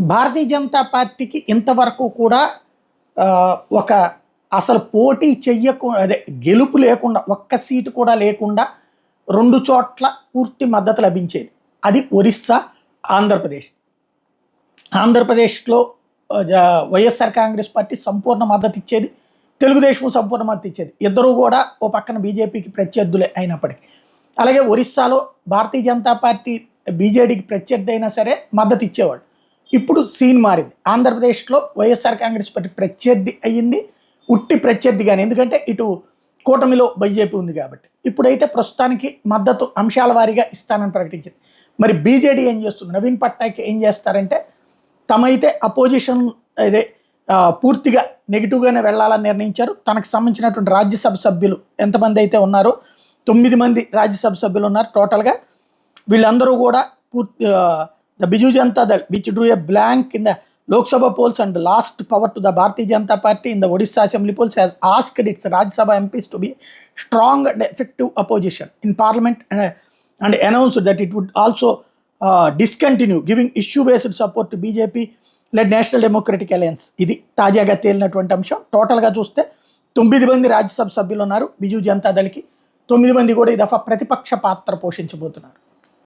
భారతీయ జనతా పార్టీకి ఇంతవరకు కూడా ఒక అసలు పోటీ అదే గెలుపు లేకుండా ఒక్క సీటు కూడా లేకుండా 2 చోట్ల పూర్తి మద్దతు లభించేది. అది ఒరిస్సా, ఆంధ్రప్రదేశ్. ఆంధ్రప్రదేశ్లో వైఎస్ఆర్ కాంగ్రెస్ పార్టీ సంపూర్ణ మద్దతు ఇచ్చేది, తెలుగుదేశం సంపూర్ణ మద్దతు ఇచ్చేది. ఇద్దరూ కూడా ఓ పక్కన బీజేపీకి ప్రత్యర్థులే అయినప్పటికీ. అలాగే ఒరిస్సాలో భారతీయ జనతా పార్టీ బీజేడీకి ప్రత్యర్థి అయినా సరే మద్దతు ఇచ్చేవాడు. ఇప్పుడు సీన్ మారింది. ఆంధ్రప్రదేశ్లో వైఎస్ఆర్ కాంగ్రెస్ పార్టీ ప్రత్యర్థి అయ్యింది, ఉట్టి ప్రత్యర్థి కానీ, ఎందుకంటే ఇటు కూటమిలో బీజేపీ ఉంది కాబట్టి. ఇప్పుడైతే ప్రస్తుతానికి మద్దతు అంశాల వారీగా ఇస్తానని ప్రకటించింది. మరి బీజేడీ ఏం చేస్తుంది? నవీన్ పట్నాయక్ ఏం చేస్తారంటే తమైతే అపోజిషన్ అదే పూర్తిగా నెగిటివ్గానే వెళ్ళాలని నిర్ణయించారు. తనకు సంబంధించినటువంటి రాజ్యసభ సభ్యులు ఎంతమంది అయితే ఉన్నారో 9 మంది రాజ్యసభ సభ్యులు ఉన్నారు టోటల్గా. వీళ్ళందరూ కూడా the Biju Janata Dal which Drew a blank in the Lok Sabha polls and lost power to the Bharatiya Janata Party in the Odisha Assembly polls has asked its Rajya Sabha MPs to be strong and effective opposition in Parliament and announced that it would also discontinue giving issue-based support to BJP-led National Democratic Alliance. ఇది తాజాగా తేలినటువంటి అంశం. టోటల్గా చూస్తే 9 మంది రాజ్యసభ సభ్యులు ఉన్నారు బిజు జనతా దళకి. 9 మంది కూడా ఈ దఫా ప్రతిపక్ష పాత్ర పోషించబోతున్నారు.